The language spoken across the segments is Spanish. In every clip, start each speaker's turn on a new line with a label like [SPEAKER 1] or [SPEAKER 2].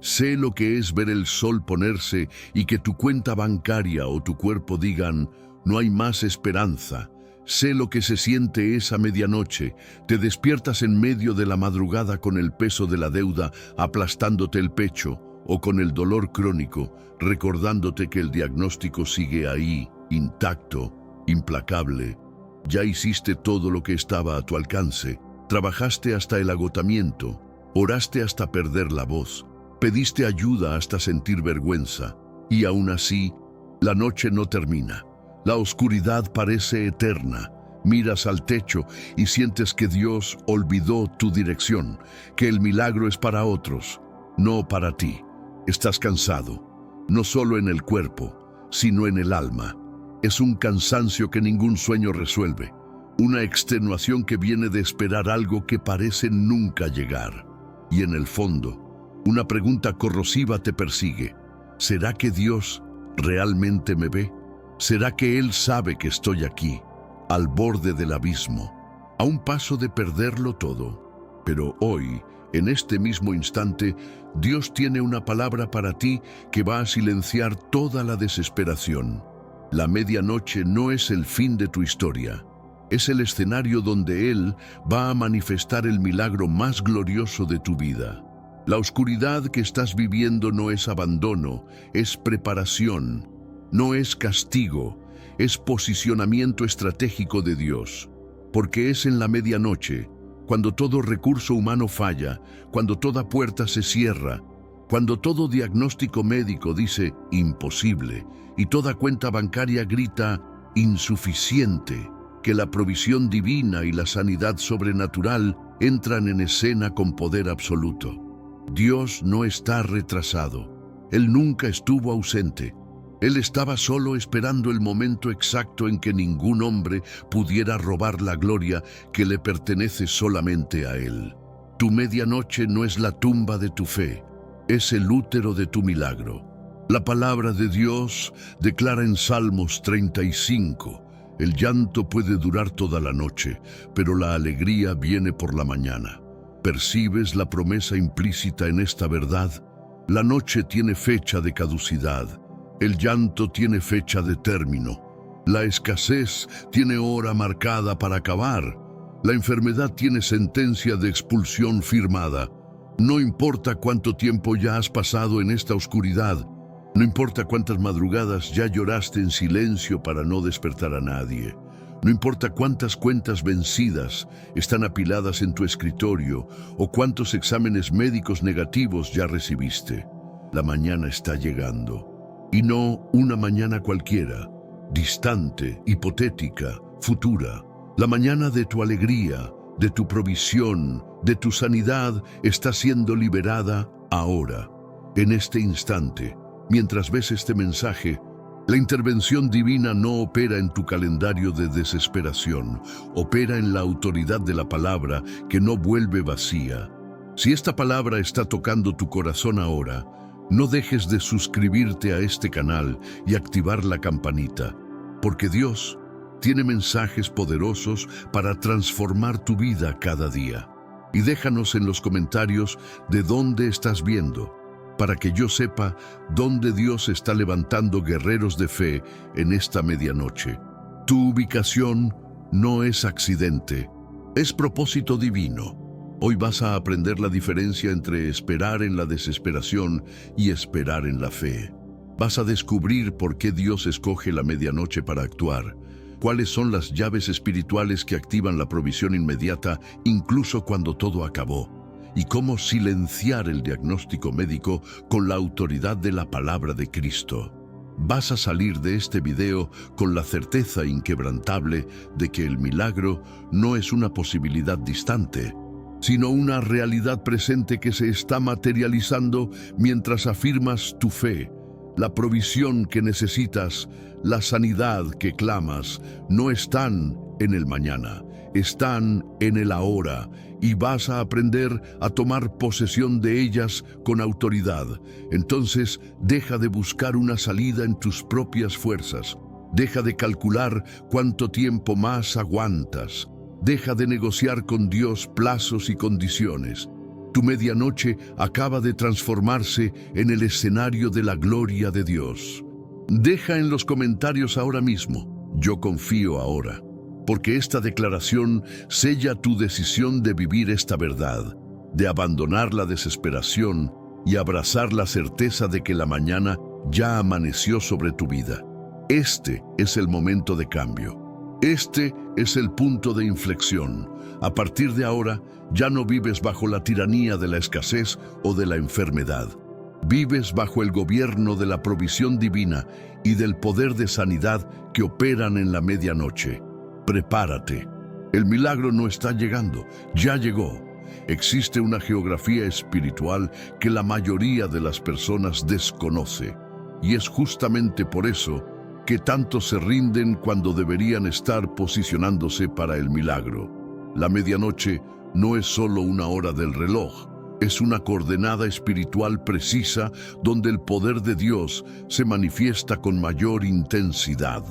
[SPEAKER 1] Sé lo que es ver el sol ponerse y que tu cuenta bancaria o tu cuerpo digan, no hay más esperanza. Sé lo que se siente esa medianoche. Te despiertas en medio de la madrugada con el peso de la deuda aplastándote el pecho o con el dolor crónico, recordándote que el diagnóstico sigue ahí, intacto, implacable. Ya hiciste todo lo que estaba a tu alcance. Trabajaste hasta el agotamiento, oraste hasta perder la voz, pediste ayuda hasta sentir vergüenza, y aún así, la noche no termina. La oscuridad parece eterna. Miras al techo y sientes que Dios olvidó tu dirección, que el milagro es para otros, no para ti. Estás cansado, no solo en el cuerpo, sino en el alma. Es un cansancio que ningún sueño resuelve, una extenuación que viene de esperar algo que parece nunca llegar. Y en el fondo, una pregunta corrosiva te persigue. ¿Será que Dios realmente me ve? ¿Será que Él sabe que estoy aquí, al borde del abismo, a un paso de perderlo todo? Pero hoy, en este mismo instante, Dios tiene una palabra para ti que va a silenciar toda la desesperación. La medianoche no es el fin de tu historia. Es el escenario donde Él va a manifestar el milagro más glorioso de tu vida. La oscuridad que estás viviendo no es abandono, es preparación. No es castigo, es posicionamiento estratégico de Dios. Porque es en la medianoche, cuando todo recurso humano falla, cuando toda puerta se cierra, cuando todo diagnóstico médico dice imposible y toda cuenta bancaria grita insuficiente, que la provisión divina y la sanidad sobrenatural entran en escena con poder absoluto. Dios no está retrasado. Él nunca estuvo ausente. Él estaba solo esperando el momento exacto en que ningún hombre pudiera robar la gloria que le pertenece solamente a Él. Tu medianoche no es la tumba de tu fe, es el útero de tu milagro. La palabra de Dios declara en Salmos 35, el llanto puede durar toda la noche, pero la alegría viene por la mañana. ¿Percibes la promesa implícita en esta verdad? La noche tiene fecha de caducidad. El llanto tiene fecha de término. La escasez tiene hora marcada para acabar. La enfermedad tiene sentencia de expulsión firmada. No importa cuánto tiempo ya has pasado en esta oscuridad, no importa cuántas madrugadas ya lloraste en silencio para no despertar a nadie, no importa cuántas cuentas vencidas están apiladas en tu escritorio o cuántos exámenes médicos negativos ya recibiste. La mañana está llegando. Y no una mañana cualquiera, distante, hipotética, futura. La mañana de tu alegría, de tu provisión, de tu sanidad está siendo liberada ahora, en este instante. Mientras ves este mensaje, la intervención divina no opera en tu calendario de desesperación, opera en la autoridad de la palabra que no vuelve vacía. Si esta palabra está tocando tu corazón ahora, no dejes de suscribirte a este canal y activar la campanita, porque Dios tiene mensajes poderosos para transformar tu vida cada día. Y déjanos en los comentarios de dónde estás viendo, para que yo sepa dónde Dios está levantando guerreros de fe en esta medianoche. Tu ubicación no es accidente, es propósito divino. Hoy vas a aprender la diferencia entre esperar en la desesperación y esperar en la fe. Vas a descubrir por qué Dios escoge la medianoche para actuar, cuáles son las llaves espirituales que activan la provisión inmediata incluso cuando todo acabó, y cómo silenciar el diagnóstico médico con la autoridad de la palabra de Cristo. Vas a salir de este video con la certeza inquebrantable de que el milagro no es una posibilidad distante, sino una realidad presente que se está materializando mientras afirmas tu fe. La provisión que necesitas, la sanidad que clamas, no están en el mañana, están en el ahora, y vas a aprender a tomar posesión de ellas con autoridad. Entonces, deja de buscar una salida en tus propias fuerzas. Deja de calcular cuánto tiempo más aguantas. Deja de negociar con Dios plazos y condiciones. Tu medianoche acaba de transformarse en el escenario de la gloria de Dios. Deja en los comentarios ahora mismo: yo confío ahora, porque esta declaración sella tu decisión de vivir esta verdad, de abandonar la desesperación y abrazar la certeza de que la mañana ya amaneció sobre tu vida. Este es el momento de cambio. Este es el punto de inflexión. A partir de ahora, ya no vives bajo la tiranía de la escasez o de la enfermedad. Vives bajo el gobierno de la provisión divina y del poder de sanidad que operan en la medianoche. Prepárate. El milagro no está llegando, ya llegó. Existe una geografía espiritual que la mayoría de las personas desconoce. Y es justamente por eso que tantos se rinden cuando deberían estar posicionándose para el milagro. La medianoche no es solo una hora del reloj, es una coordenada espiritual precisa donde el poder de Dios se manifiesta con mayor intensidad.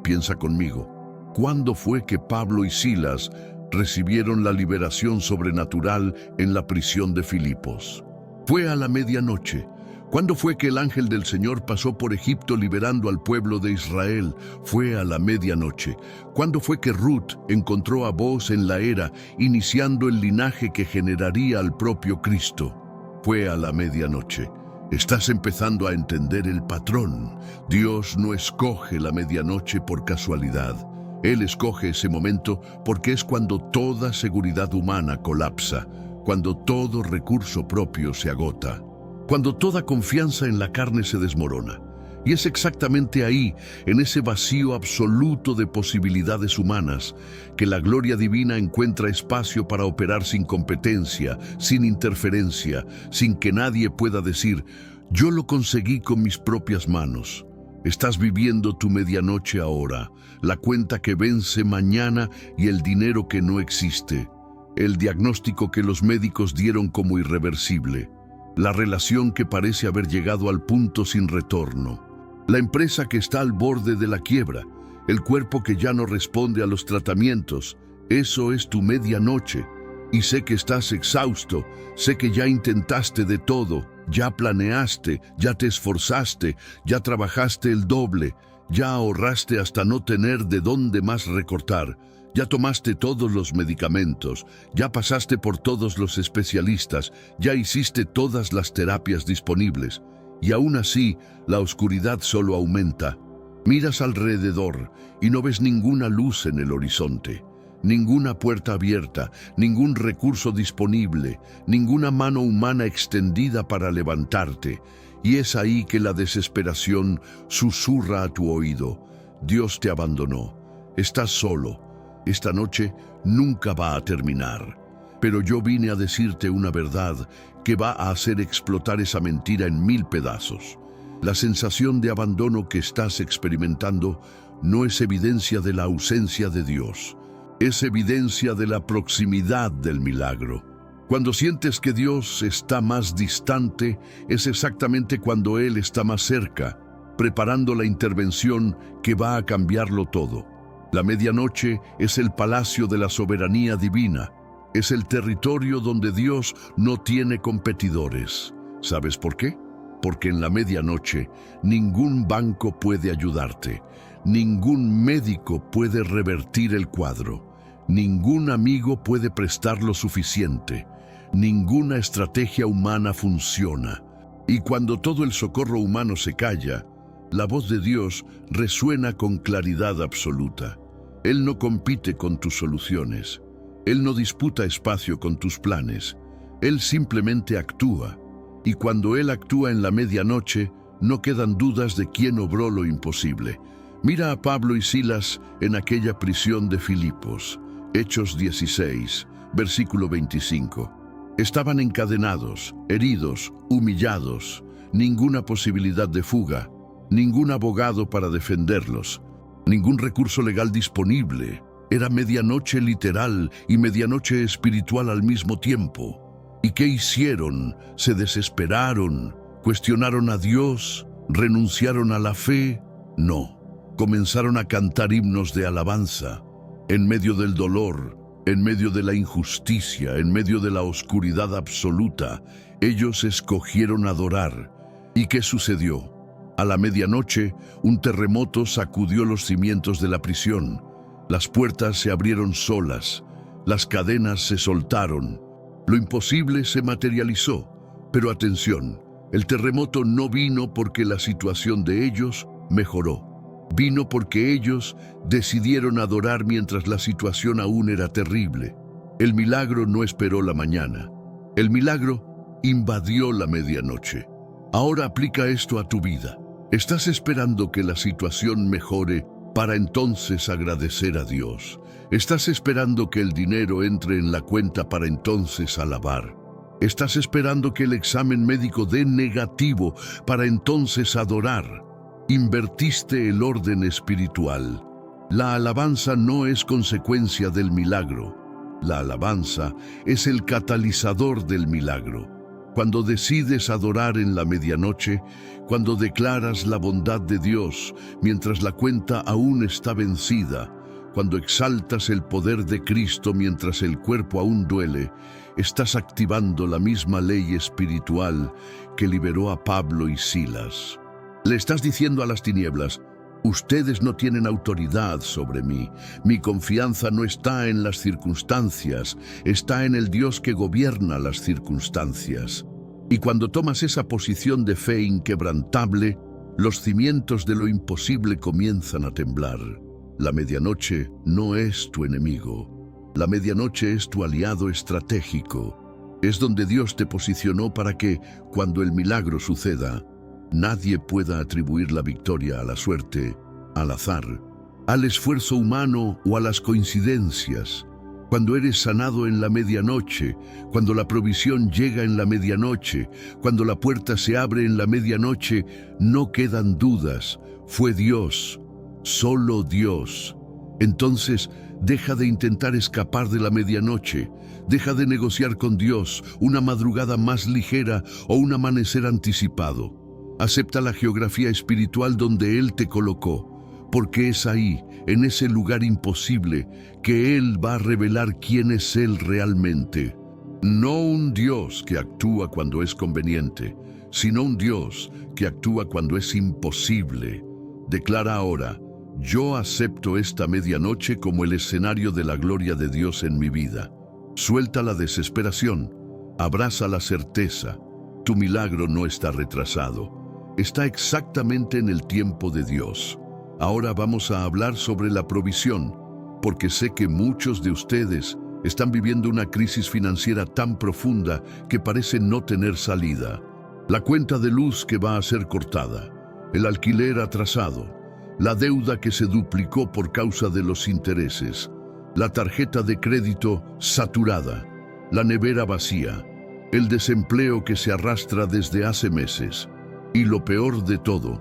[SPEAKER 1] Piensa conmigo, ¿cuándo fue que Pablo y Silas recibieron la liberación sobrenatural en la prisión de Filipos? Fue a la medianoche. ¿Cuándo fue que el ángel del Señor pasó por Egipto liberando al pueblo de Israel? Fue a la medianoche. ¿Cuándo fue que Ruth encontró a Booz en la era, iniciando el linaje que generaría al propio Cristo? Fue a la medianoche. Estás empezando a entender el patrón. Dios no escoge la medianoche por casualidad. Él escoge ese momento porque es cuando toda seguridad humana colapsa, cuando todo recurso propio se agota, cuando toda confianza en la carne se desmorona. Y es exactamente ahí, en ese vacío absoluto de posibilidades humanas, que la gloria divina encuentra espacio para operar sin competencia, sin interferencia, sin que nadie pueda decir: yo lo conseguí con mis propias manos. Estás viviendo tu medianoche ahora, la cuenta que vence mañana y el dinero que no existe, el diagnóstico que los médicos dieron como irreversible, la relación que parece haber llegado al punto sin retorno, la empresa que está al borde de la quiebra, el cuerpo que ya no responde a los tratamientos. Eso es tu medianoche. Y sé que estás exhausto, sé que ya intentaste de todo, ya planeaste, ya te esforzaste, ya trabajaste el doble, ya ahorraste hasta no tener de dónde más recortar. Ya tomaste todos los medicamentos, ya pasaste por todos los especialistas, ya hiciste todas las terapias disponibles. Y aún así, la oscuridad solo aumenta. Miras alrededor y no ves ninguna luz en el horizonte, ninguna puerta abierta, ningún recurso disponible, ninguna mano humana extendida para levantarte. Y es ahí que la desesperación susurra a tu oído: Dios te abandonó, estás solo. Esta noche nunca va a terminar. Pero yo vine a decirte una verdad que va a hacer explotar esa mentira en 1000 pedazos. La sensación de abandono que estás experimentando no es evidencia de la ausencia de Dios. Es evidencia de la proximidad del milagro. Cuando sientes que Dios está más distante, es exactamente cuando Él está más cerca, preparando la intervención que va a cambiarlo todo. La medianoche es el palacio de la soberanía divina. Es el territorio donde Dios no tiene competidores. ¿Sabes por qué? Porque en la medianoche ningún banco puede ayudarte, ningún médico puede revertir el cuadro, ningún amigo puede prestar lo suficiente, ninguna estrategia humana funciona. Y cuando todo el socorro humano se calla, la voz de Dios resuena con claridad absoluta. Él no compite con tus soluciones. Él no disputa espacio con tus planes. Él simplemente actúa. Y cuando Él actúa en la medianoche, no quedan dudas de quién obró lo imposible. Mira a Pablo y Silas en aquella prisión de Filipos. Hechos 16, versículo 25. Estaban encadenados, heridos, humillados. Ninguna posibilidad de fuga. Ningún abogado para defenderlos, ningún recurso legal disponible. Era medianoche literal y medianoche espiritual al mismo tiempo. ¿Y qué hicieron? Se desesperaron, cuestionaron a Dios, renunciaron a la fe. No, comenzaron a cantar himnos de alabanza. En medio del dolor, En medio de la injusticia, en medio de la oscuridad absoluta, ellos escogieron adorar. ¿Y qué sucedió? A la medianoche, un terremoto sacudió los cimientos de la prisión. Las puertas se abrieron solas, las cadenas se soltaron. Lo imposible se materializó. Pero atención, el terremoto no vino porque la situación de ellos mejoró. Vino porque ellos decidieron adorar mientras la situación aún era terrible. El milagro no esperó la mañana. El milagro invadió la medianoche. Ahora aplica esto a tu vida. ¿Estás esperando que la situación mejore para entonces agradecer a Dios? ¿Estás esperando que el dinero entre en la cuenta para entonces alabar? ¿Estás esperando que el examen médico dé negativo para entonces adorar? Invertiste el orden espiritual. La alabanza no es consecuencia del milagro. La alabanza es el catalizador del milagro. Cuando decides adorar en la medianoche, cuando declaras la bondad de Dios mientras la cuenta aún está vencida, cuando exaltas el poder de Cristo mientras el cuerpo aún duele, estás activando la misma ley espiritual que liberó a Pablo y Silas. Le estás diciendo a las tinieblas: ustedes no tienen autoridad sobre mí. Mi confianza no está en las circunstancias, está en el Dios que gobierna las circunstancias. Y cuando tomas esa posición de fe inquebrantable, los cimientos de lo imposible comienzan a temblar. La medianoche no es tu enemigo. La medianoche es tu aliado estratégico. Es donde Dios te posicionó para que, cuando el milagro suceda, nadie pueda atribuir la victoria a la suerte, al azar, al esfuerzo humano o a las coincidencias. Cuando eres sanado en la medianoche, cuando la provisión llega en la medianoche, cuando la puerta se abre en la medianoche, no quedan dudas. Fue Dios, solo Dios. Entonces, deja de intentar escapar de la medianoche. Deja de negociar con Dios una madrugada más ligera o un amanecer anticipado. Acepta la geografía espiritual donde Él te colocó, porque es ahí, en ese lugar imposible, que Él va a revelar quién es Él realmente. No un Dios que actúa cuando es conveniente, sino un Dios que actúa cuando es imposible. Declara ahora: yo acepto esta medianoche como el escenario de la gloria de Dios en mi vida. Suelta la desesperación, abraza la certeza. Tu milagro no está retrasado. Está exactamente en el tiempo de Dios. Ahora vamos a hablar sobre la provisión, porque sé que muchos de ustedes están viviendo una crisis financiera tan profunda que parece no tener salida. La cuenta de luz que va a ser cortada, el alquiler atrasado, la deuda que se duplicó por causa de los intereses, la tarjeta de crédito saturada, la nevera vacía, el desempleo que se arrastra desde hace meses. Y lo peor de todo,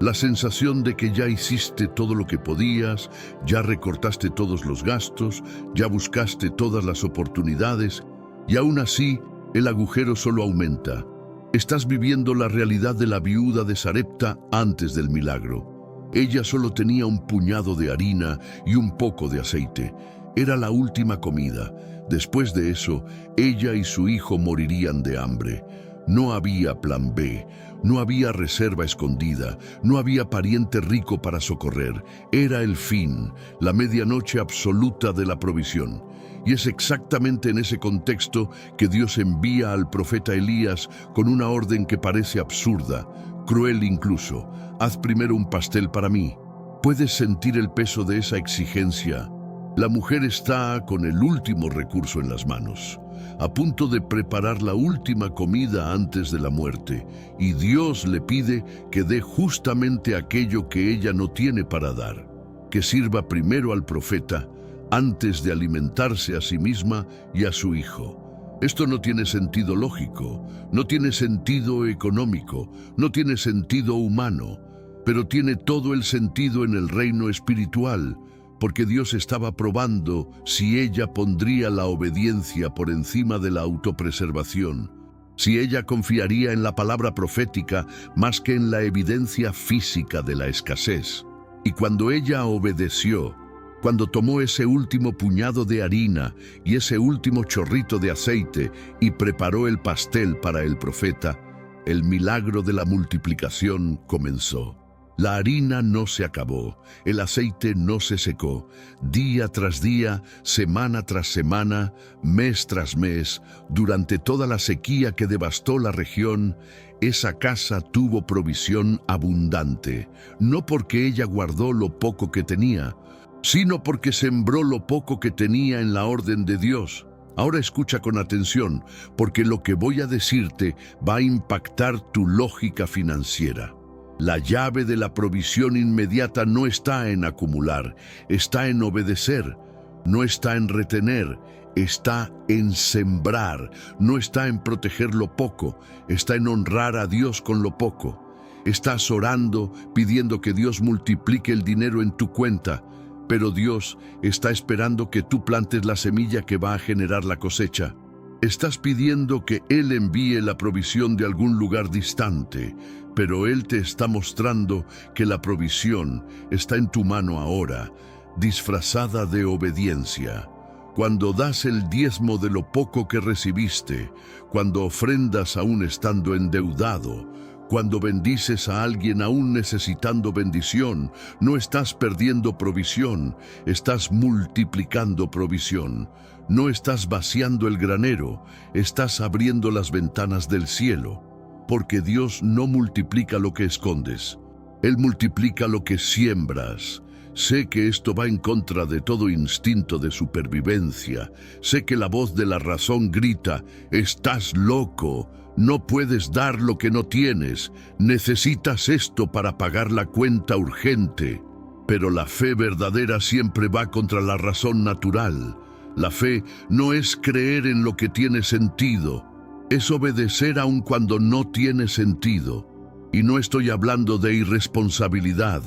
[SPEAKER 1] la sensación de que ya hiciste todo lo que podías, ya recortaste todos los gastos, ya buscaste todas las oportunidades, y aún así el agujero solo aumenta. Estás viviendo la realidad de la viuda de Sarepta antes del milagro. Ella solo tenía un puñado de harina y un poco de aceite. Era la última comida. Después de eso, ella y su hijo morirían de hambre. No había plan B, no había reserva escondida, no había pariente rico para socorrer. Era el fin, la medianoche absoluta de la provisión. Y es exactamente en ese contexto que Dios envía al profeta Elías con una orden que parece absurda, cruel incluso. Haz primero un pastel para mí. ¿Puedes sentir el peso de esa exigencia? La mujer está con el último recurso en las manos, a punto de preparar la última comida antes de la muerte, y Dios le pide que dé justamente aquello que ella no tiene para dar, que sirva primero al profeta antes de alimentarse a sí misma y a su hijo. Esto no tiene sentido lógico, no tiene sentido económico, no tiene sentido humano, pero tiene todo el sentido en el reino espiritual, porque Dios estaba probando si ella pondría la obediencia por encima de la autopreservación, si ella confiaría en la palabra profética más que en la evidencia física de la escasez. Y cuando ella obedeció, Cuando tomó ese último puñado de harina y ese último chorrito de aceite y preparó el pastel para el profeta, el milagro de la multiplicación comenzó. La harina no se acabó, el aceite no se secó. Día tras día, semana tras semana, mes tras mes, durante toda la sequía que devastó la región, esa casa tuvo provisión abundante, no porque ella guardó lo poco que tenía, sino porque sembró lo poco que tenía en la orden de Dios. Ahora escucha con atención, porque lo que voy a decirte va a impactar tu lógica financiera. La llave de la provisión inmediata no está en acumular, está en obedecer, no está en retener, está en sembrar, no está en proteger lo poco, está en honrar a Dios con lo poco. Estás orando, pidiendo que Dios multiplique el dinero en tu cuenta, pero Dios está esperando que tú plantes la semilla que va a generar la cosecha. Estás pidiendo que Él envíe la provisión de algún lugar distante, pero Él te está mostrando que la provisión está en tu mano ahora, disfrazada de obediencia. Cuando das el diezmo de lo poco que recibiste, cuando ofrendas aún estando endeudado, cuando bendices a alguien aún necesitando bendición, no estás perdiendo provisión, estás multiplicando provisión. No estás vaciando el granero, estás abriendo las ventanas del cielo, porque Dios no multiplica lo que escondes, Él multiplica lo que siembras. Sé que esto va en contra de todo instinto de supervivencia, sé que la voz de la razón grita, estás loco, no puedes dar lo que no tienes, necesitas esto para pagar la cuenta urgente, pero la fe verdadera siempre va contra la razón natural. La fe no es creer en lo que tiene sentido, es obedecer aun cuando no tiene sentido. Y no estoy hablando de irresponsabilidad,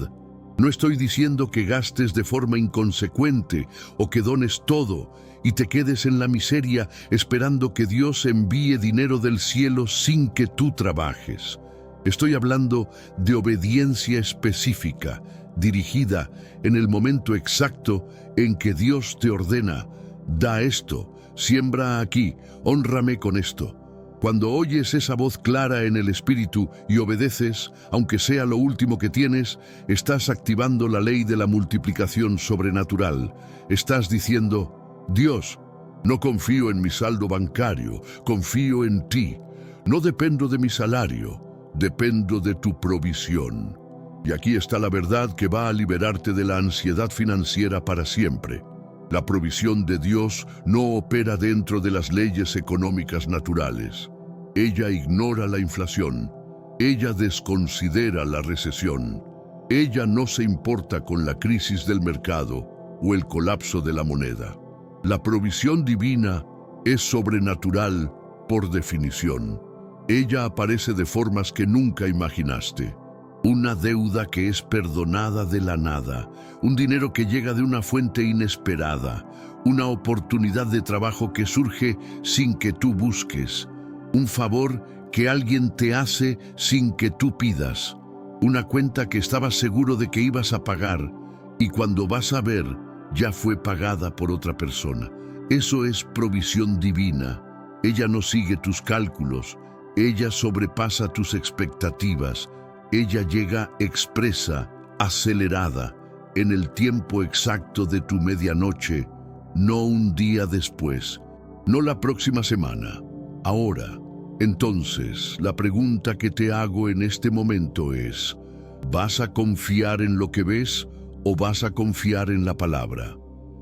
[SPEAKER 1] no estoy diciendo que gastes de forma inconsecuente o que dones todo y te quedes en la miseria esperando que Dios envíe dinero del cielo sin que tú trabajes. Estoy hablando de obediencia específica, dirigida en el momento exacto en que Dios te ordena. Da esto, siembra aquí, hónrame con esto. Cuando oyes esa voz clara en el Espíritu y obedeces, aunque sea lo último que tienes, estás activando la ley de la multiplicación sobrenatural. Estás diciendo, Dios, no confío en mi saldo bancario, confío en ti. No dependo de mi salario, dependo de tu provisión. Y aquí está la verdad que va a liberarte de la ansiedad financiera para siempre. La provisión de Dios no opera dentro de las leyes económicas naturales. Ella ignora la inflación. Ella desconsidera la recesión. Ella no se importa con la crisis del mercado o el colapso de la moneda. La provisión divina es sobrenatural por definición. Ella aparece de formas que nunca imaginaste. Una deuda que es perdonada de la nada, un dinero que llega de una fuente inesperada, una oportunidad de trabajo que surge sin que tú busques, un favor que alguien te hace sin que tú pidas, una cuenta que estabas seguro de que ibas a pagar y cuando vas a ver ya fue pagada por otra persona. Eso es provisión divina. Ella no sigue tus cálculos, ella sobrepasa tus expectativas. Ella llega expresa, acelerada, en el tiempo exacto de tu medianoche, no un día después, no la próxima semana, ahora. Entonces, la pregunta que te hago en este momento es, ¿vas a confiar en lo que ves o vas a confiar en la palabra?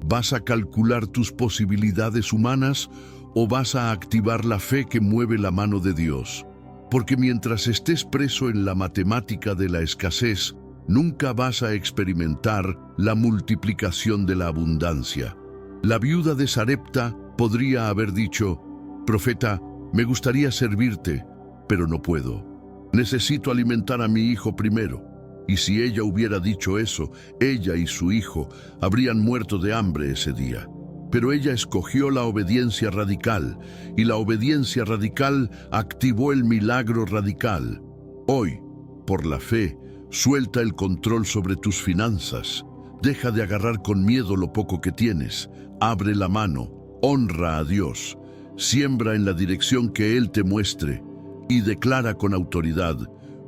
[SPEAKER 1] ¿Vas a calcular tus posibilidades humanas o vas a activar la fe que mueve la mano de Dios? Porque mientras estés preso en la matemática de la escasez, nunca vas a experimentar la multiplicación de la abundancia. La viuda de Sarepta podría haber dicho, «Profeta, me gustaría servirte, pero no puedo. Necesito alimentar a mi hijo primero». Y si ella hubiera dicho eso, ella y su hijo habrían muerto de hambre ese día. Pero ella escogió la obediencia radical, y la obediencia radical activó el milagro radical. Hoy, por la fe, suelta el control sobre tus finanzas. Deja de agarrar con miedo lo poco que tienes. Abre la mano, honra a Dios, siembra en la dirección que Él te muestre y declara con autoridad: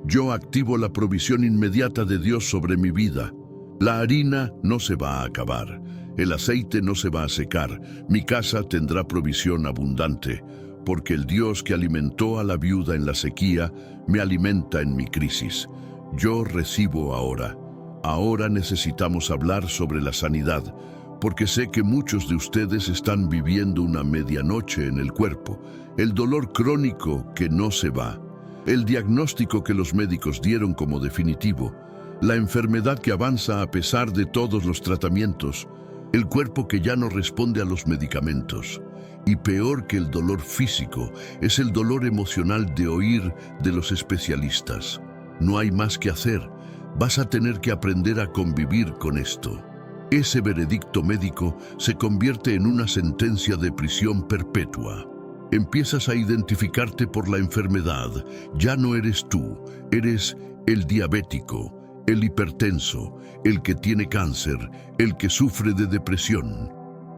[SPEAKER 1] yo activo la provisión inmediata de Dios sobre mi vida. La harina no se va a acabar, el aceite no se va a secar, mi casa tendrá provisión abundante, porque el Dios que alimentó a la viuda en la sequía me alimenta en mi crisis. Yo recibo ahora. Ahora necesitamos hablar sobre la sanidad, porque sé que muchos de ustedes están viviendo una medianoche en el cuerpo, el dolor crónico que no se va, el diagnóstico que los médicos dieron como definitivo, la enfermedad que avanza a pesar de todos los tratamientos, el cuerpo que ya no responde a los medicamentos. Y peor que el dolor físico, es el dolor emocional de oír de los especialistas: no hay más que hacer, vas a tener que aprender a convivir con esto. Ese veredicto médico se convierte en una sentencia de prisión perpetua. Empiezas a identificarte por la enfermedad. Ya no eres tú, eres el diabético, el hipertenso, el que tiene cáncer, el que sufre de depresión.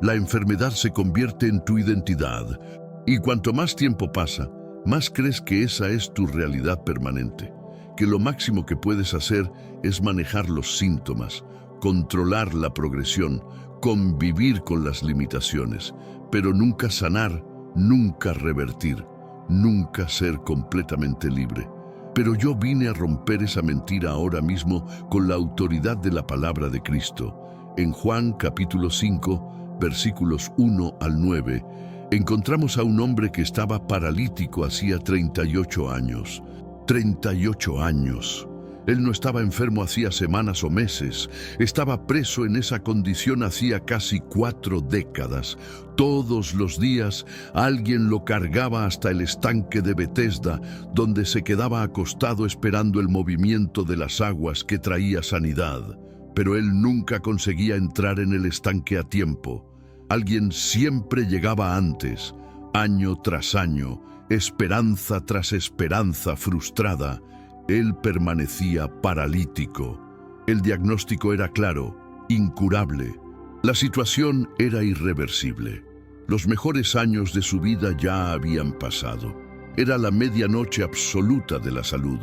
[SPEAKER 1] La enfermedad se convierte en tu identidad, y cuanto más tiempo pasa, más crees que esa es tu realidad permanente, que lo máximo que puedes hacer es manejar los síntomas, controlar la progresión, convivir con las limitaciones, pero nunca sanar, nunca revertir, nunca ser completamente libre. Pero yo vine a romper esa mentira ahora mismo con la autoridad de la palabra de Cristo. En Juan capítulo 5, versículos 1 al 9, encontramos a un hombre que estaba paralítico hacía 38 años. 38 años. Él no estaba enfermo hacía semanas o meses, estaba preso en esa condición hacía casi 4 décadas. Todos los días alguien lo cargaba hasta el estanque de Betesda, donde se quedaba acostado esperando el movimiento de las aguas que traía sanidad. Pero él nunca conseguía entrar en el estanque a tiempo. Alguien siempre llegaba antes, año tras año, esperanza tras esperanza frustrada. Él permanecía paralítico. El diagnóstico era claro, incurable. La situación era irreversible. Los mejores años de su vida ya habían pasado. Era la medianoche absoluta de la salud,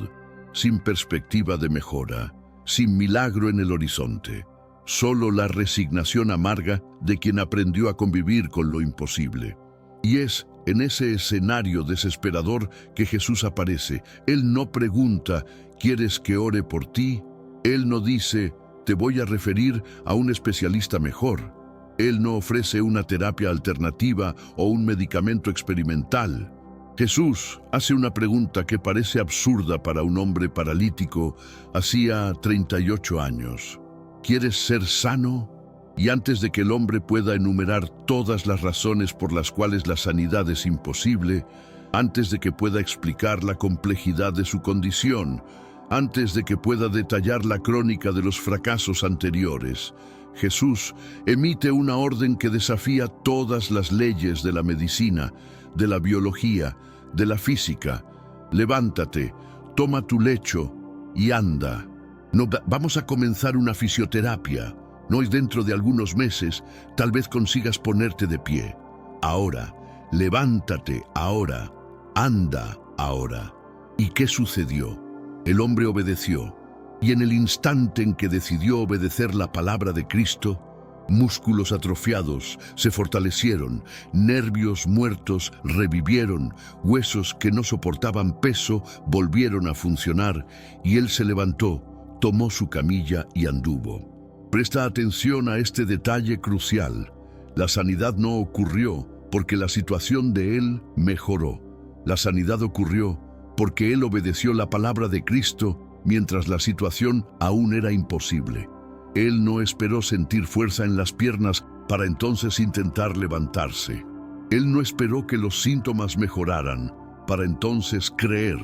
[SPEAKER 1] sin perspectiva de mejora, sin milagro en el horizonte. Solo la resignación amarga de quien aprendió a convivir con lo imposible. Y es en ese escenario desesperador que Jesús aparece. Él no pregunta: ¿quieres que ore por ti? Él no dice: te voy a referir a un especialista mejor. Él no ofrece una terapia alternativa o un medicamento experimental. Jesús hace una pregunta que parece absurda para un hombre paralítico hacía 38 años. ¿Quieres ser sano? Y antes de que el hombre pueda enumerar todas las razones por las cuales la sanidad es imposible, antes de que pueda explicar la complejidad de su condición, antes de que pueda detallar la crónica de los fracasos anteriores, Jesús emite una orden que desafía todas las leyes de la medicina, de la biología, de la física. Levántate, toma tu lecho y anda. No, vamos a comenzar una fisioterapia. No es dentro de algunos meses, tal vez consigas ponerte de pie. Ahora, levántate ahora, anda ahora. ¿Y qué sucedió? El hombre obedeció, y en el instante en que decidió obedecer la palabra de Cristo, músculos atrofiados se fortalecieron, nervios muertos revivieron, huesos que no soportaban peso volvieron a funcionar, y él se levantó, tomó su camilla y anduvo. Presta atención a este detalle crucial. La sanidad no ocurrió porque la situación de él mejoró. La sanidad ocurrió porque él obedeció la palabra de Cristo mientras la situación aún era imposible. Él no esperó sentir fuerza en las piernas para entonces intentar levantarse. Él no esperó que los síntomas mejoraran para entonces creer.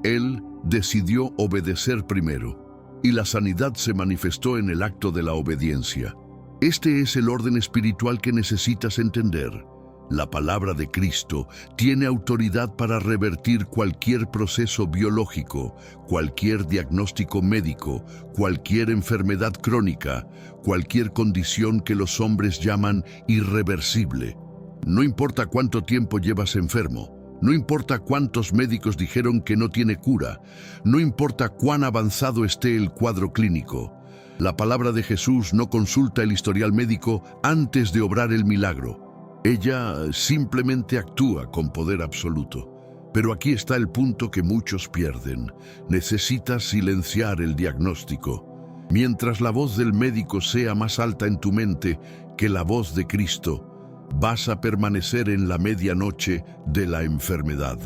[SPEAKER 1] Él decidió obedecer primero. Y la sanidad se manifestó en el acto de la obediencia. Este es el orden espiritual que necesitas entender. La palabra de Cristo tiene autoridad para revertir cualquier proceso biológico, cualquier diagnóstico médico, cualquier enfermedad crónica, cualquier condición que los hombres llaman irreversible. No importa cuánto tiempo llevas enfermo, no importa cuántos médicos dijeron que no tiene cura, no importa cuán avanzado esté el cuadro clínico. La palabra de Jesús no consulta el historial médico antes de obrar el milagro. Ella simplemente actúa con poder absoluto. Pero aquí está el punto que muchos pierden. Necesitas silenciar el diagnóstico. Mientras la voz del médico sea más alta en tu mente que la voz de Cristo, vas a permanecer en la medianoche de la enfermedad.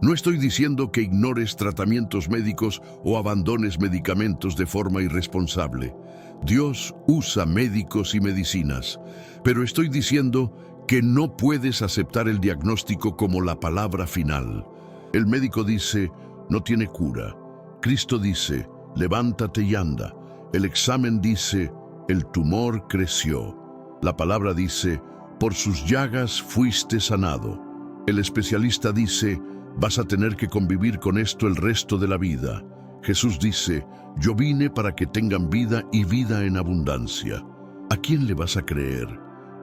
[SPEAKER 1] No estoy diciendo que ignores tratamientos médicos o abandones medicamentos de forma irresponsable. Dios usa médicos y medicinas, pero estoy diciendo que no puedes aceptar el diagnóstico como la palabra final. El médico dice, no tiene cura. Cristo dice, levántate y anda. El examen dice, el tumor creció. La palabra dice, por sus llagas fuiste sanado. El especialista dice, vas a tener que convivir con esto el resto de la vida. Jesús dice, yo vine para que tengan vida y vida en abundancia. ¿A quién le vas a creer?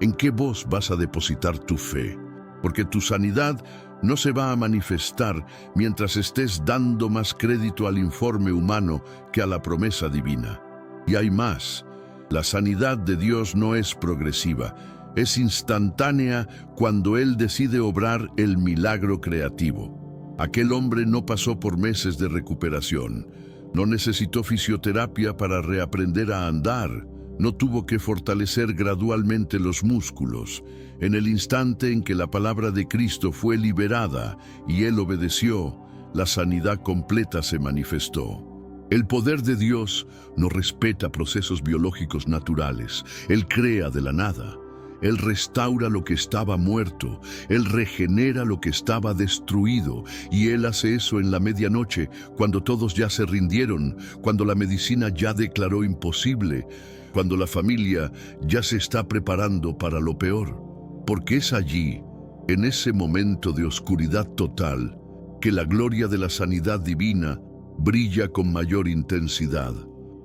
[SPEAKER 1] ¿En qué voz vas a depositar tu fe? Porque tu sanidad no se va a manifestar mientras estés dando más crédito al informe humano que a la promesa divina. Y hay más. La sanidad de Dios no es progresiva, es instantánea cuando Él decide obrar el milagro creativo. Aquel hombre no pasó por meses de recuperación, no necesitó fisioterapia para reaprender a andar, no tuvo que fortalecer gradualmente los músculos. En el instante en que la palabra de Cristo fue liberada y él obedeció, la sanidad completa se manifestó. El poder de Dios no respeta procesos biológicos naturales. Él crea de la nada. Él restaura lo que estaba muerto. Él regenera lo que estaba destruido. Y Él hace eso en la medianoche, cuando todos ya se rindieron, cuando la medicina ya declaró imposible, cuando la familia ya se está preparando para lo peor. Porque es allí, en ese momento de oscuridad total, que la gloria de la sanidad divina brilla con mayor intensidad.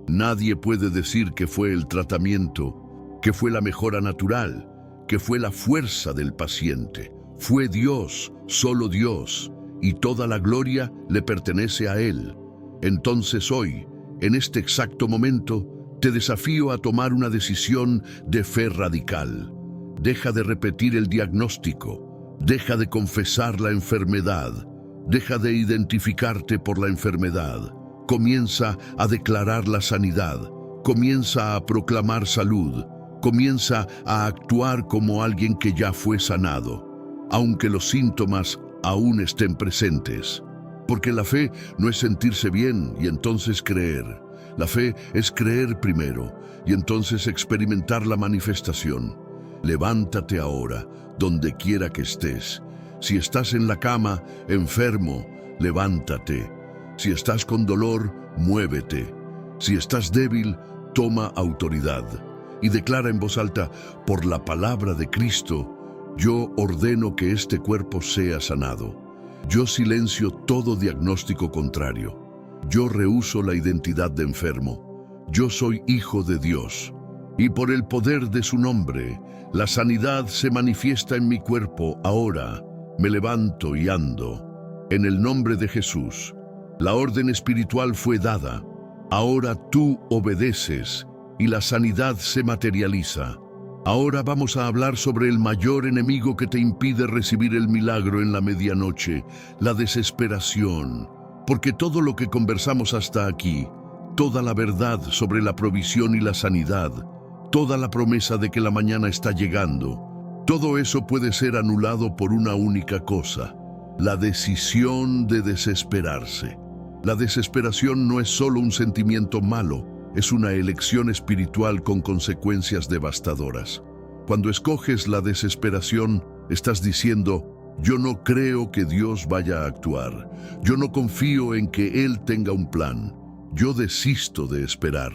[SPEAKER 1] Nadie puede decir que fue el tratamiento, que fue la mejora natural, que fue la fuerza del paciente. Fue Dios, solo Dios, y toda la gloria le pertenece a Él. Entonces hoy, en este exacto momento, te desafío a tomar una decisión de fe radical. Deja de repetir el diagnóstico, deja de confesar la enfermedad, deja de identificarte por la enfermedad. Comienza a declarar la sanidad, comienza a proclamar salud, comienza a actuar como alguien que ya fue sanado, aunque los síntomas aún estén presentes. Porque la fe no es sentirse bien y entonces creer. La fe es creer primero y entonces experimentar la manifestación. Levántate ahora, donde quiera que estés. Si estás en la cama, enfermo, levántate. Si estás con dolor, muévete. Si estás débil, toma autoridad. Y declara en voz alta, por la palabra de Cristo, yo ordeno que este cuerpo sea sanado. Yo silencio todo diagnóstico contrario. Yo rehúso la identidad de enfermo. Yo soy hijo de Dios. Y por el poder de su nombre, la sanidad se manifiesta en mi cuerpo ahora. Me levanto y ando. En el nombre de Jesús, la orden espiritual fue dada. Ahora tú obedeces y la sanidad se materializa. Ahora vamos a hablar sobre el mayor enemigo que te impide recibir el milagro en la medianoche, la desesperación. Porque todo lo que conversamos hasta aquí, toda la verdad sobre la provisión y la sanidad, toda la promesa de que la mañana está llegando, todo eso puede ser anulado por una única cosa: la decisión de desesperarse. La desesperación no es solo un sentimiento malo, es una elección espiritual con consecuencias devastadoras. Cuando escoges la desesperación, estás diciendo: yo no creo que Dios vaya a actuar. Yo no confío en que Él tenga un plan. Yo desisto de esperar.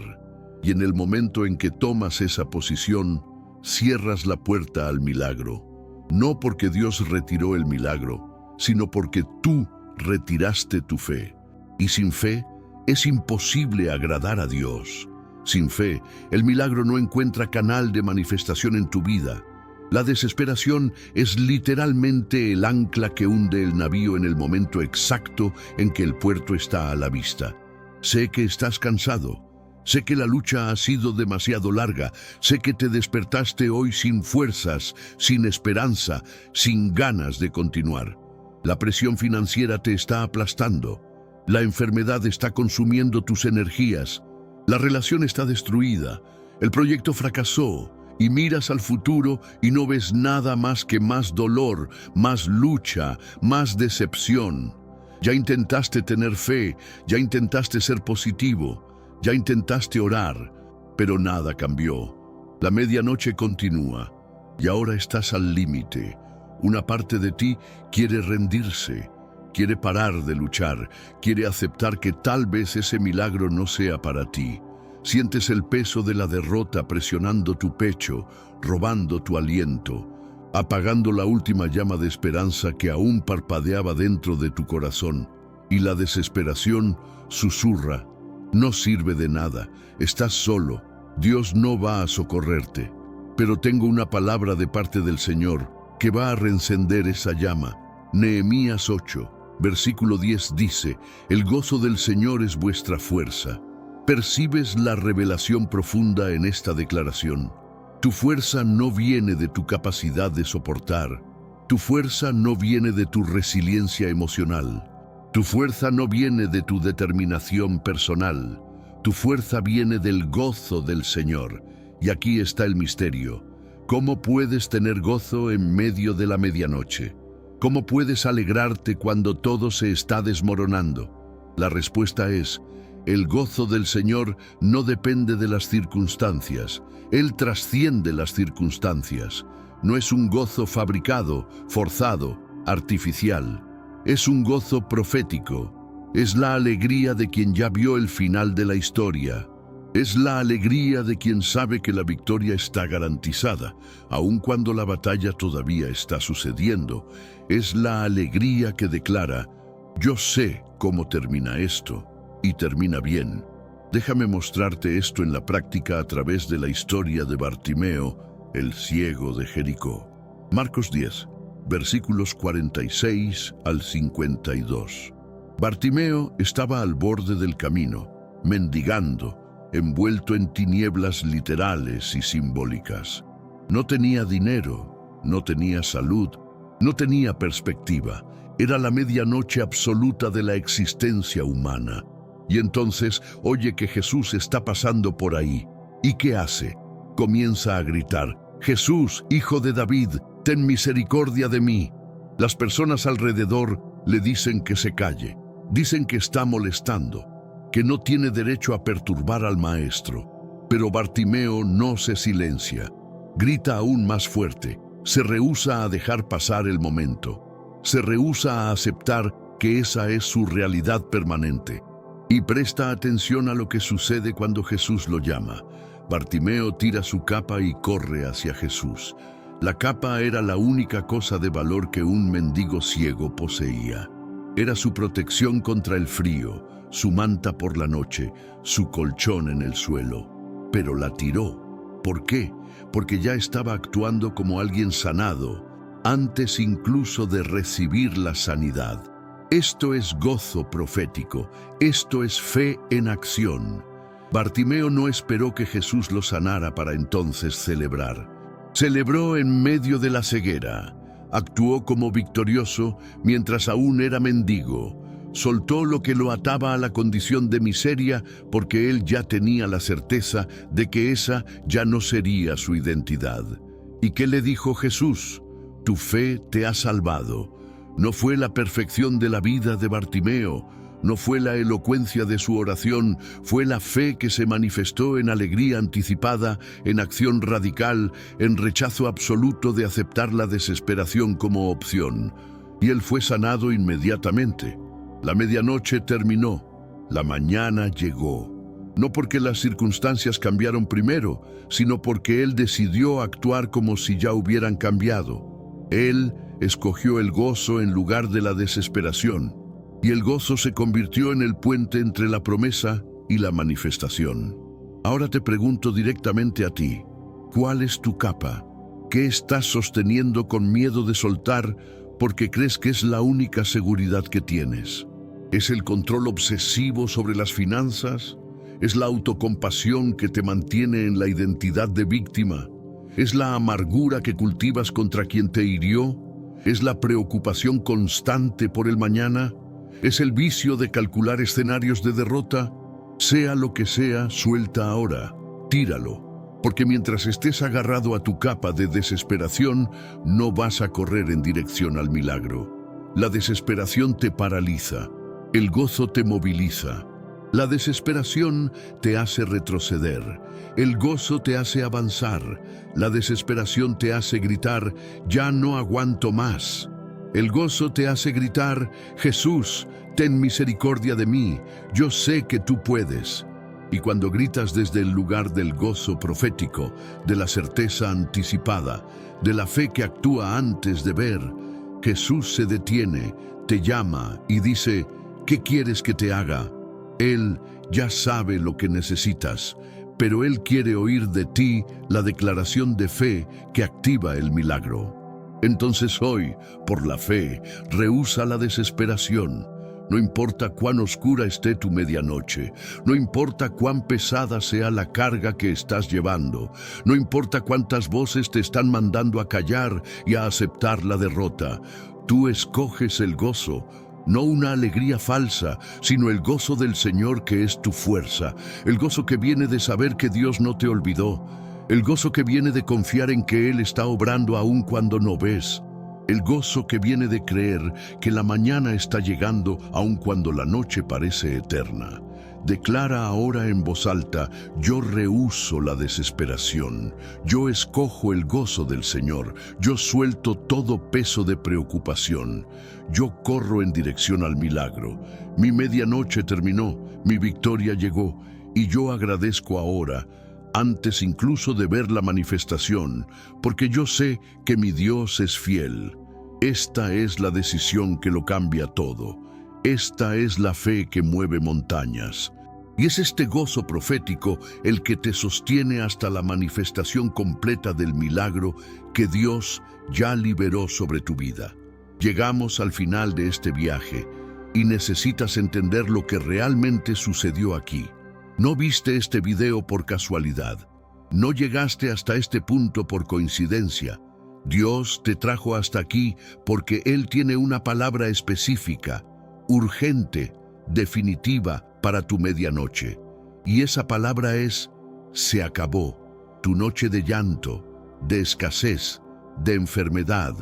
[SPEAKER 1] Y en el momento en que tomas esa posición, cierras la puerta al milagro. no porque Dios retiró el milagro, sino porque tú retiraste tu fe. Y sin fe es imposible agradar a Dios. Sin fe, el milagro no encuentra canal de manifestación en tu vida. La desesperación es literalmente el ancla que hunde el navío en el momento exacto en que el puerto está a la vista. Sé que estás cansado. Sé que la lucha ha sido demasiado larga. Sé que te despertaste hoy sin fuerzas, sin esperanza, sin ganas de continuar. La presión financiera te está aplastando. La enfermedad está consumiendo tus energías. La relación está destruida. El proyecto fracasó. Y miras al futuro y no ves nada más que más dolor, más lucha, más decepción. Ya intentaste tener fe, ya intentaste ser positivo. Ya intentaste orar, pero nada cambió. La medianoche continúa y ahora estás al límite. Una parte de ti quiere rendirse, quiere parar de luchar, quiere aceptar que tal vez ese milagro no sea para ti. Sientes el peso de la derrota presionando tu pecho, robando tu aliento, apagando la última llama de esperanza que aún parpadeaba dentro de tu corazón. Y la desesperación susurra: no sirve de nada, estás solo, Dios no va a socorrerte. Pero tengo una palabra de parte del Señor que va a reencender esa llama. Nehemías 8, versículo 10 dice: el gozo del Señor es vuestra fuerza. ¿Percibes la revelación profunda en esta declaración? Tu fuerza no viene de tu capacidad de soportar. Tu fuerza no viene de tu resiliencia emocional. Tu fuerza no viene de tu determinación personal. Tu fuerza viene del gozo del Señor. Y aquí está el misterio. ¿Cómo puedes tener gozo en medio de la medianoche? ¿Cómo puedes alegrarte cuando todo se está desmoronando? La respuesta es: el gozo del Señor no depende de las circunstancias. Él trasciende las circunstancias. No es un gozo fabricado, forzado, artificial. Es un gozo profético. Es la alegría de quien ya vio el final de la historia. Es la alegría de quien sabe que la victoria está garantizada, aun cuando la batalla todavía está sucediendo. Es la alegría que declara: yo sé cómo termina esto, y termina bien. Déjame mostrarte esto en la práctica a través de la historia de Bartimeo, el ciego de Jericó. Marcos 10, versículos 46 al 52. Bartimeo estaba al borde del camino, mendigando, envuelto en tinieblas literales y simbólicas. No tenía dinero, no tenía salud, no tenía perspectiva. Era la medianoche absoluta de la existencia humana. Y entonces oye que Jesús está pasando por ahí. ¿Y qué hace? Comienza a gritar: Jesús, hijo de David, ten misericordia de mí. Las personas alrededor le dicen que se calle. Dicen que está molestando, que no tiene derecho a perturbar al maestro. Pero Bartimeo no se silencia. Grita aún más fuerte. Se rehúsa a dejar pasar el momento. Se rehúsa a aceptar que esa es su realidad permanente. Y presta atención a lo que sucede cuando Jesús lo llama. Bartimeo tira su capa y corre hacia Jesús. La capa era la única cosa de valor que un mendigo ciego poseía. Era su protección contra el frío, su manta por la noche, su colchón en el suelo. Pero la tiró. ¿Por qué? Porque ya estaba actuando como alguien sanado, antes incluso de recibir la sanidad. Esto es gozo profético, esto es fe en acción. Bartimeo no esperó que Jesús lo sanara para entonces celebrar. Celebró en medio de la ceguera, actuó como victorioso mientras aún era mendigo, soltó lo que lo ataba a la condición de miseria porque él ya tenía la certeza de que esa ya no sería su identidad. ¿Y qué le dijo Jesús? Tu fe te ha salvado. No fue la perfección de la vida de Bartimeo, no fue la elocuencia de su oración, fue la fe que se manifestó en alegría anticipada, en acción radical, en rechazo absoluto de aceptar la desesperación como opción. Y él fue sanado inmediatamente. La medianoche terminó, la mañana llegó. No porque las circunstancias cambiaron primero, sino porque él decidió actuar como si ya hubieran cambiado. Él escogió el gozo en lugar de la desesperación, y el gozo se convirtió en el puente entre la promesa y la manifestación. Ahora te pregunto directamente a ti, ¿cuál es tu capa? ¿Qué estás sosteniendo con miedo de soltar porque crees que es la única seguridad que tienes? ¿Es el control obsesivo sobre las finanzas? ¿Es la autocompasión que te mantiene en la identidad de víctima? ¿Es la amargura que cultivas contra quien te hirió? ¿Es la preocupación constante por el mañana? ¿Es el vicio de calcular escenarios de derrota? Sea lo que sea, suelta ahora, tíralo, porque mientras estés agarrado a tu capa de desesperación, no vas a correr en dirección al milagro. La desesperación te paraliza, el gozo te moviliza. La desesperación te hace retroceder, el gozo te hace avanzar, la desesperación te hace gritar, ya no aguanto más. El gozo te hace gritar, Jesús, ten misericordia de mí, yo sé que tú puedes. Y cuando gritas desde el lugar del gozo profético, de la certeza anticipada, de la fe que actúa antes de ver, Jesús se detiene, te llama y dice, ¿qué quieres que te haga? Él ya sabe lo que necesitas, pero Él quiere oír de ti la declaración de fe que activa el milagro. Entonces hoy, por la fe, rehúsa la desesperación. No importa cuán oscura esté tu medianoche, no importa cuán pesada sea la carga que estás llevando, no importa cuántas voces te están mandando a callar y a aceptar la derrota. Tú escoges el gozo, no una alegría falsa, sino el gozo del Señor que es tu fuerza, el gozo que viene de saber que Dios no te olvidó, el gozo que viene de confiar en que Él está obrando aún cuando no ves, el gozo que viene de creer que la mañana está llegando aun cuando la noche parece eterna. Declara ahora en voz alta, yo rehúso la desesperación, yo escojo el gozo del Señor, yo suelto todo peso de preocupación, yo corro en dirección al milagro. Mi medianoche terminó, mi victoria llegó, y yo agradezco ahora, antes incluso de ver la manifestación, porque yo sé que mi Dios es fiel. Esta es la decisión que lo cambia todo. Esta es la fe que mueve montañas. Y es este gozo profético el que te sostiene hasta la manifestación completa del milagro que Dios ya liberó sobre tu vida. Llegamos al final de este viaje y necesitas entender lo que realmente sucedió aquí. No viste este video por casualidad. No llegaste hasta este punto por coincidencia. Dios te trajo hasta aquí porque Él tiene una palabra específica, urgente, definitiva para tu medianoche. Y esa palabra es, se acabó. Tu noche de llanto, de escasez, de enfermedad,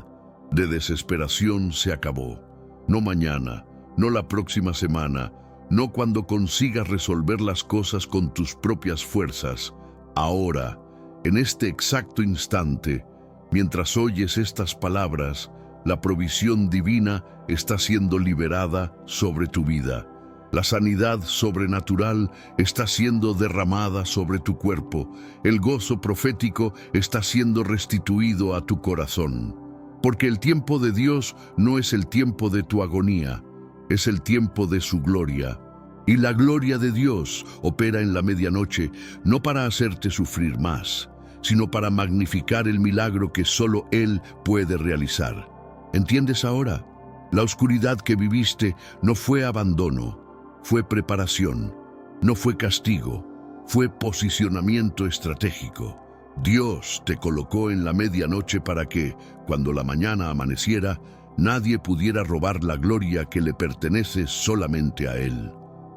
[SPEAKER 1] de desesperación se acabó. No mañana, no la próxima semana, no cuando consigas resolver las cosas con tus propias fuerzas. Ahora, en este exacto instante, mientras oyes estas palabras, la provisión divina está siendo liberada sobre tu vida. La sanidad sobrenatural está siendo derramada sobre tu cuerpo. El gozo profético está siendo restituido a tu corazón. Porque el tiempo de Dios no es el tiempo de tu agonía, es el tiempo de su gloria. Y la gloria de Dios opera en la medianoche no para hacerte sufrir más, sino para magnificar el milagro que solo Él puede realizar. ¿Entiendes ahora? La oscuridad que viviste no fue abandono, fue preparación, no fue castigo, fue posicionamiento estratégico. Dios te colocó en la medianoche para que, cuando la mañana amaneciera, nadie pudiera robar la gloria que le pertenece solamente a Él.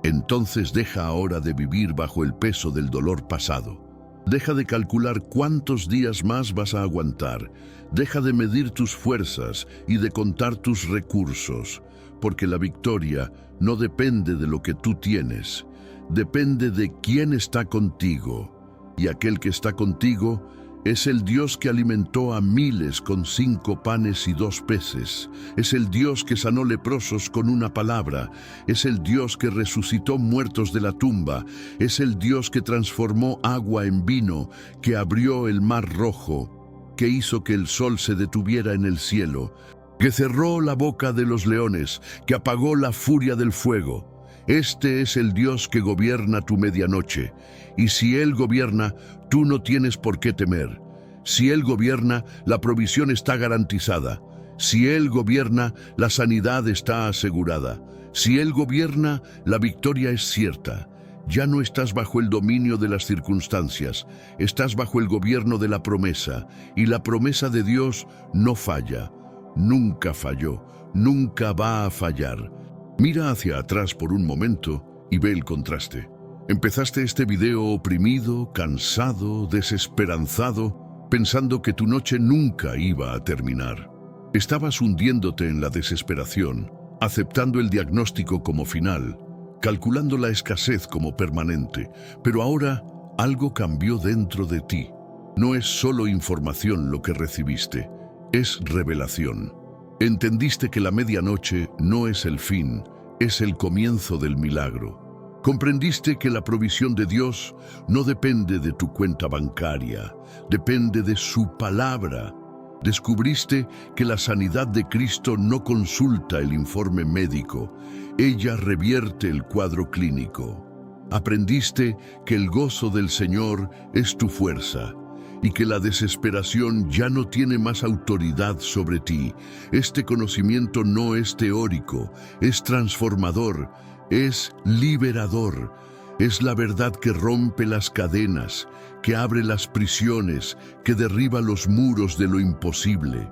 [SPEAKER 1] Entonces deja ahora de vivir bajo el peso del dolor pasado. Deja de calcular cuántos días más vas a aguantar. Deja de medir tus fuerzas y de contar tus recursos, porque la victoria no depende de lo que tú tienes, depende de quién está contigo. Y aquel que está contigo es el Dios que alimentó a miles con 5 panes y 2 peces. Es el Dios que sanó leprosos con una palabra. Es el Dios que resucitó muertos de la tumba. Es el Dios que transformó agua en vino, que abrió el mar rojo. que hizo que el sol se detuviera en el cielo, que cerró la boca de los leones, que apagó la furia del fuego. Este es el Dios que gobierna tu medianoche, y si Él gobierna, tú no tienes por qué temer. Si Él gobierna, la provisión está garantizada. Si Él gobierna, la sanidad está asegurada. Si Él gobierna, la victoria es cierta. Ya no estás bajo el dominio de las circunstancias, estás bajo el gobierno de la promesa, y la promesa de Dios no falla. Nunca falló, nunca va a fallar. Mira hacia atrás por un momento y ve el contraste. Empezaste este video oprimido, cansado, desesperanzado, pensando que tu noche nunca iba a terminar. Estabas hundiéndote en la desesperación, aceptando el diagnóstico como final, calculando la escasez como permanente, pero ahora algo cambió dentro de ti. No es solo información lo que recibiste, es revelación. Entendiste que la medianoche no es el fin, es el comienzo del milagro. Comprendiste que la provisión de Dios no depende de tu cuenta bancaria, depende de su palabra. Descubriste que la sanidad de Cristo no consulta el informe médico, ella revierte el cuadro clínico. Aprendiste que el gozo del Señor es tu fuerza y que la desesperación ya no tiene más autoridad sobre ti. Este conocimiento no es teórico, es transformador, es liberador. Es la verdad que rompe las cadenas, que abre las prisiones, que derriba los muros de lo imposible.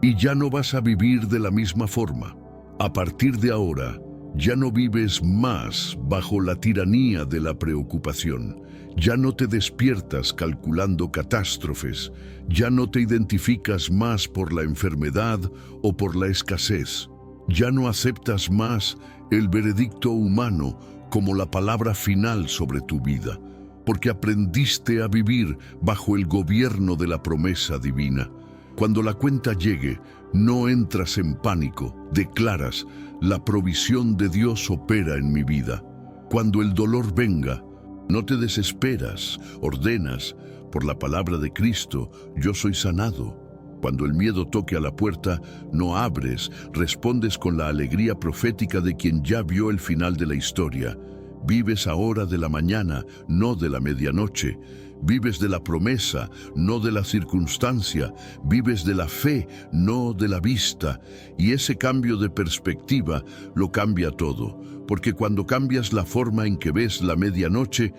[SPEAKER 1] Y ya no vas a vivir de la misma forma. A partir de ahora, ya no vives más bajo la tiranía de la preocupación. Ya no te despiertas calculando catástrofes. Ya no te identificas más por la enfermedad o por la escasez. Ya no aceptas más el veredicto humano como la palabra final sobre tu vida, porque aprendiste a vivir bajo el gobierno de la promesa divina. Cuando la cuenta llegue, no entras en pánico, declaras: la provisión de Dios opera en mi vida. Cuando el dolor venga, no te desesperas, ordenas: por la palabra de Cristo, yo soy sanado. Cuando el miedo toque a la puerta, no abres, respondes con la alegría profética de quien ya vio el final de la historia. Vives ahora de la mañana, no de la medianoche. Vives de la promesa, no de la circunstancia. Vives de la fe, no de la vista. Y ese cambio de perspectiva lo cambia todo, porque cuando cambias la forma en que ves la medianoche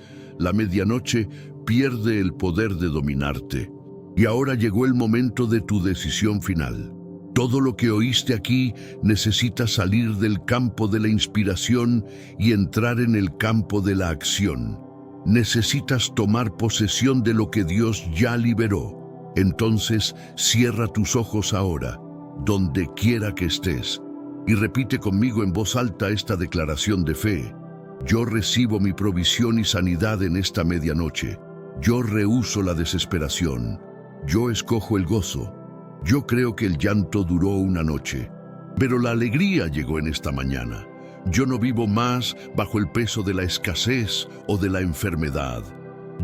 [SPEAKER 1] pierde el poder de dominarte. Y ahora llegó el momento de tu decisión final. Todo lo que oíste aquí necesita salir del campo de la inspiración y entrar en el campo de la acción. Necesitas tomar posesión de lo que Dios ya liberó. Entonces, cierra tus ojos ahora, donde quiera que estés, y repite conmigo en voz alta esta declaración de fe. Yo recibo mi provisión y sanidad en esta medianoche. Yo rehúso la desesperación. Yo escojo el gozo. Yo creo que el llanto duró una noche, pero la alegría llegó en esta mañana. Yo no vivo más bajo el peso de la escasez o de la enfermedad.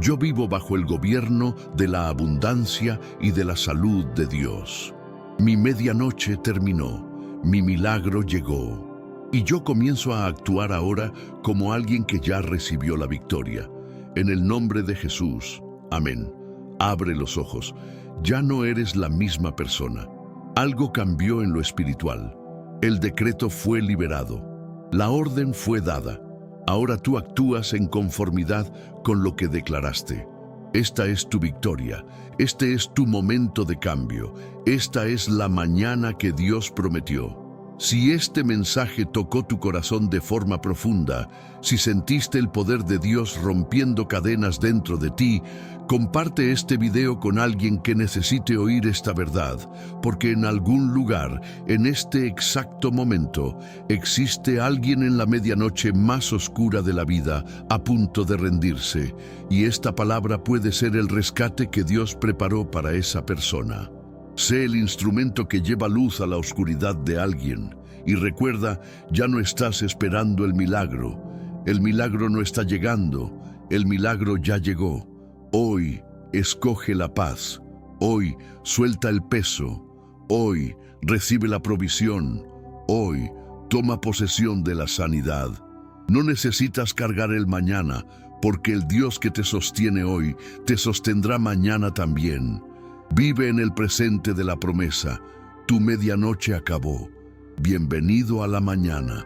[SPEAKER 1] Yo vivo bajo el gobierno de la abundancia y de la salud de Dios. Mi medianoche terminó, mi milagro llegó, y yo comienzo a actuar ahora como alguien que ya recibió la victoria. En el nombre de Jesús. Amén. Abre los ojos. Ya no eres la misma persona. Algo cambió en lo espiritual. El decreto fue liberado. La orden fue dada. Ahora tú actúas en conformidad con lo que declaraste. Esta es tu victoria. Este es tu momento de cambio. Esta es la mañana que Dios prometió. Si este mensaje tocó tu corazón de forma profunda, si sentiste el poder de Dios rompiendo cadenas dentro de ti, comparte este video con alguien que necesite oír esta verdad, porque en algún lugar, en este exacto momento, existe alguien en la medianoche más oscura de la vida, a punto de rendirse, y esta palabra puede ser el rescate que Dios preparó para esa persona. Sé el instrumento que lleva luz a la oscuridad de alguien. Y recuerda, ya no estás esperando el milagro. El milagro no está llegando. El milagro ya llegó. Hoy, escoge la paz. Hoy suelta el peso. Hoy recibe la provisión. Hoy toma posesión de la sanidad. No necesitas cargar el mañana, porque el Dios que te sostiene hoy te sostendrá mañana también. Vive en el presente de la promesa. Tu medianoche acabó. Bienvenido a la mañana.